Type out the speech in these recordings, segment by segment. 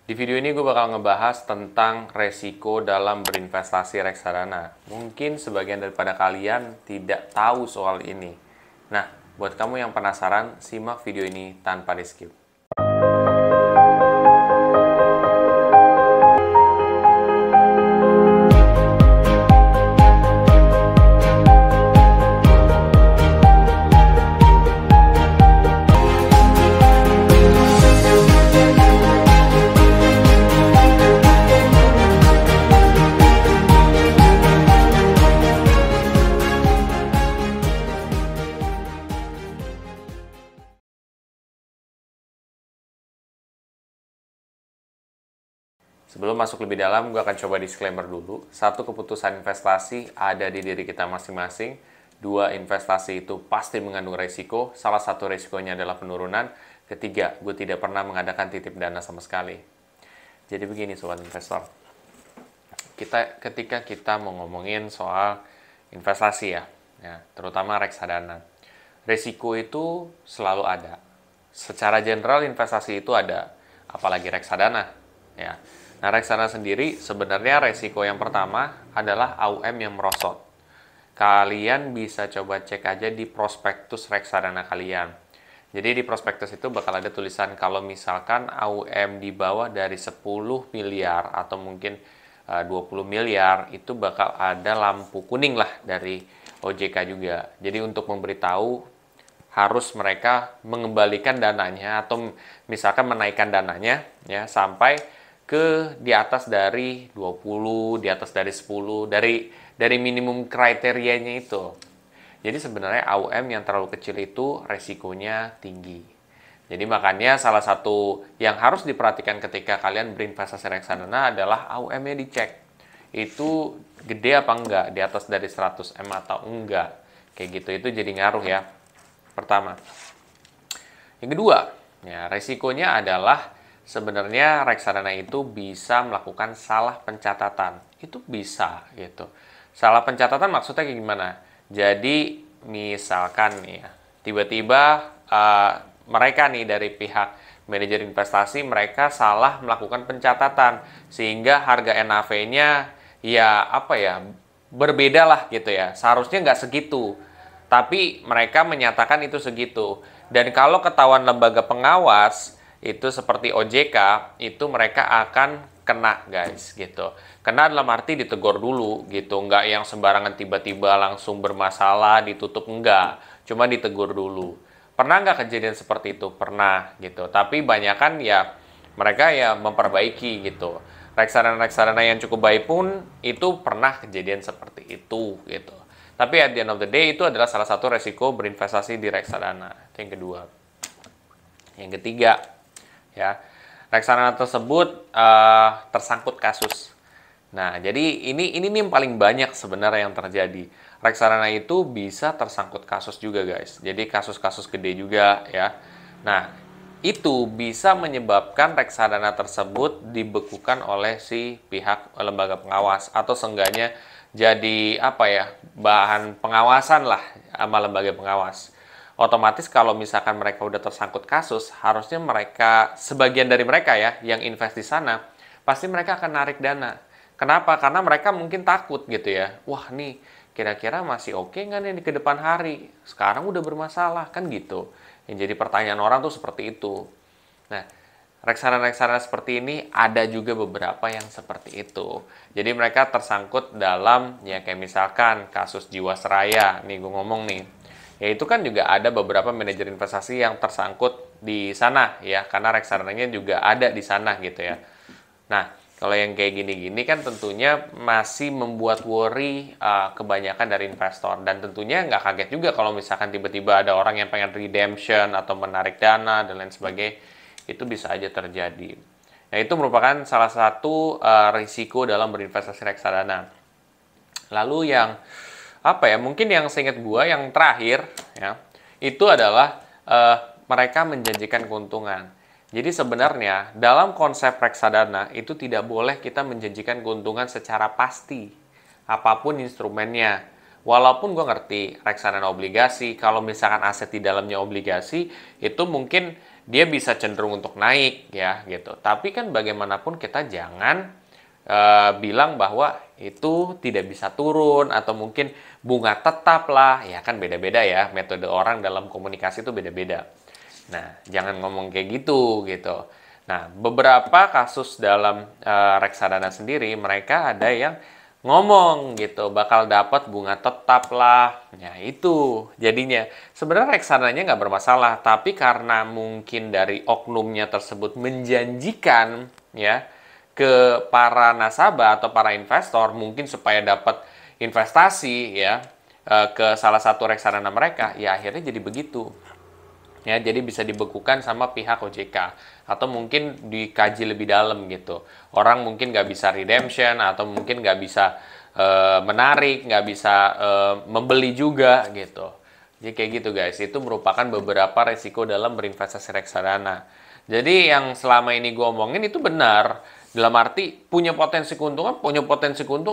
Di video ini gue bakal ngebahas tentang resiko dalam berinvestasi reksadana. Mungkin sebagian daripada kalian tidak tahu soal ini. Nah, buat kamu yang penasaran, simak video ini tanpa di-skip. Sebelum masuk lebih dalam, gue akan coba disclaimer dulu. Satu, keputusan investasi ada di diri kita masing-masing. Dua, investasi itu pasti mengandung resiko. Salah satu resikonya adalah penurunan. Ketiga, gue tidak pernah mengadakan titip dana sama sekali. Jadi begini sobat investor. Ketika kita mau ngomongin soal investasi ya, terutama reksadana. Resiko itu selalu ada. Secara general investasi itu ada, apalagi reksadana. Ya. Nah, reksadana sendiri sebenarnya resiko yang pertama adalah AUM yang merosot. Kalian bisa coba cek aja di prospektus reksadana kalian. Jadi di prospektus itu bakal ada tulisan kalau misalkan AUM di bawah dari 10 miliar atau mungkin 20 miliar, itu bakal ada lampu kuning lah dari OJK juga. Jadi untuk memberitahu harus mereka mengembalikan dananya atau misalkan menaikkan dananya ya sampai ke di atas dari 20, di atas dari 10, dari minimum kriterianya itu. Jadi sebenarnya AUM yang terlalu kecil itu resikonya tinggi. Jadi makanya salah satu yang harus diperhatikan ketika kalian berinvestasi reksadana adalah AUM-nya dicek. Itu gede apa enggak, di atas dari 100 M atau enggak. Kayak gitu, itu jadi ngaruh ya. Pertama. Yang kedua, ya resikonya adalah sebenarnya reksadana itu bisa melakukan salah pencatatan. Itu bisa gitu. Salah pencatatan maksudnya kayak gimana? Jadi misalkan nih ya, tiba-tiba mereka nih dari pihak manajer investasi mereka salah melakukan pencatatan sehingga harga NAV-nya ya berbeda lah gitu ya. Seharusnya nggak segitu. Tapi mereka menyatakan itu segitu. Dan kalau ketahuan lembaga pengawas itu seperti OJK, itu mereka akan kena guys gitu. Kena dalam arti ditegur dulu gitu, nggak yang sembarangan tiba-tiba langsung bermasalah ditutup, enggak. Cuma ditegur dulu. Pernah nggak kejadian seperti itu? Pernah gitu. Tapi banyakan ya mereka ya memperbaiki gitu. Reksadana-reksadana yang cukup baik pun itu pernah kejadian seperti itu gitu. Tapi at the end of the day itu adalah salah satu resiko berinvestasi di reksadana. Itu yang kedua. Yang ketiga, ya reksadana tersebut tersangkut kasus. Nah, jadi ini yang paling banyak sebenarnya yang terjadi. Reksadana itu bisa tersangkut kasus juga, guys. Jadi kasus-kasus gede juga ya. Nah, itu bisa menyebabkan reksadana tersebut dibekukan oleh si pihak lembaga pengawas atau seenggaknya jadi bahan pengawasan lah sama lembaga pengawas. Otomatis kalau misalkan mereka udah tersangkut kasus, harusnya mereka, sebagian dari mereka ya, yang invest di sana, pasti mereka akan narik dana. Kenapa? Karena mereka mungkin takut gitu ya. Wah nih, kira-kira masih oke nggak nih di ke depan hari? Sekarang udah bermasalah, kan gitu. Yang jadi pertanyaan orang tuh seperti itu. Nah, reksadana-reksadana seperti ini ada juga beberapa yang seperti itu. Jadi mereka tersangkut dalam, ya kayak misalkan kasus Jiwasraya, nih gue ngomong nih. Ya itu kan juga ada beberapa manajer investasi yang tersangkut di sana ya, karena reksadananya juga ada di sana gitu ya. Nah, kalau yang kayak gini-gini kan tentunya masih membuat worry kebanyakan dari investor. Dan tentunya nggak kaget juga kalau misalkan tiba-tiba ada orang yang pengen redemption atau menarik dana dan lain sebagainya. Itu bisa aja terjadi. Nah, itu merupakan salah satu risiko dalam berinvestasi reksadana. Lalu yang mungkin yang seingat gua yang terakhir ya, itu adalah mereka menjanjikan keuntungan. Jadi sebenarnya dalam konsep reksadana itu tidak boleh kita menjanjikan keuntungan secara pasti apapun instrumennya. Walaupun gue ngerti reksadana obligasi, kalau misalkan aset di dalamnya obligasi, itu mungkin dia bisa cenderung untuk naik ya gitu. Tapi kan bagaimanapun kita jangan bilang bahwa itu tidak bisa turun atau mungkin bunga tetap lah, ya kan beda-beda ya, metode orang dalam komunikasi itu beda-beda. Nah, jangan ngomong kayak gitu gitu. Nah, beberapa kasus dalam reksadana sendiri, mereka ada yang ngomong gitu, bakal dapat bunga tetap lah. Ya itu jadinya. Sebenarnya reksadananya nggak bermasalah, tapi karena mungkin dari oknumnya tersebut menjanjikan ya ke para nasabah atau para investor, mungkin supaya dapat investasi ya ke salah satu reksadana mereka, ya akhirnya jadi begitu. Ya, jadi bisa dibekukan sama pihak OJK atau mungkin dikaji lebih dalam gitu. Orang mungkin nggak bisa redemption atau mungkin nggak bisa menarik, nggak bisa membeli juga gitu. Jadi kayak gitu guys, itu merupakan beberapa resiko dalam berinvestasi reksadana. Jadi yang selama ini gue omongin itu benar. Dalam arti punya potensi keuntungan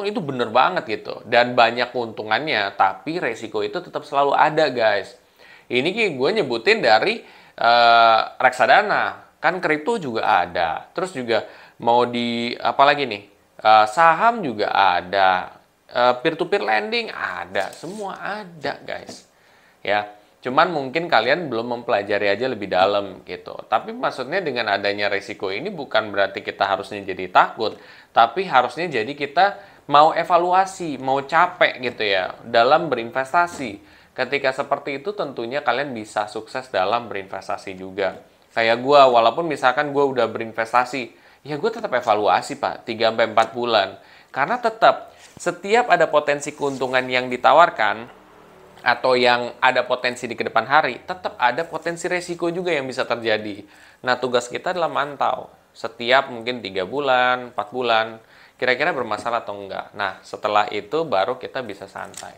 itu benar banget gitu. Dan banyak keuntungannya, tapi resiko itu tetap selalu ada guys. Ini gue nyebutin dari reksadana, kan kripto juga ada. Terus juga mau di apa lagi nih? Saham juga ada. Peer-to-peer lending ada, semua ada guys. Ya, cuman mungkin kalian belum mempelajari aja lebih dalam gitu. Tapi maksudnya dengan adanya resiko ini bukan berarti kita harusnya jadi takut, tapi harusnya jadi kita mau evaluasi, mau capek gitu ya dalam berinvestasi. Ketika seperti itu tentunya kalian bisa sukses dalam berinvestasi juga. Kayak gue, walaupun misalkan gue udah berinvestasi, ya gue tetap evaluasi Pak, 3-4 bulan. Karena tetap, setiap ada potensi keuntungan yang ditawarkan, atau yang ada potensi di kedepan hari, tetap ada potensi resiko juga yang bisa terjadi. Nah, tugas kita adalah mantau. Setiap mungkin 3 bulan, 4 bulan, kira-kira bermasalah atau enggak. Nah, setelah itu baru kita bisa santai.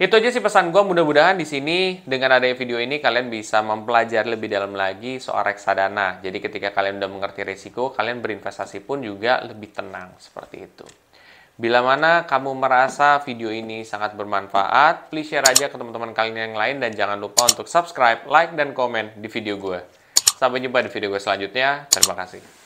Itu aja sih pesan gue, mudah-mudahan di sini dengan adanya video ini kalian bisa mempelajari lebih dalam lagi soal reksadana. Jadi ketika kalian udah mengerti resiko, kalian berinvestasi pun juga lebih tenang, seperti itu. Bila mana kamu merasa video ini sangat bermanfaat, please share aja ke teman-teman kalian yang lain dan jangan lupa untuk subscribe, like, dan komen di video gue. Sampai jumpa di video gue selanjutnya. Terima kasih.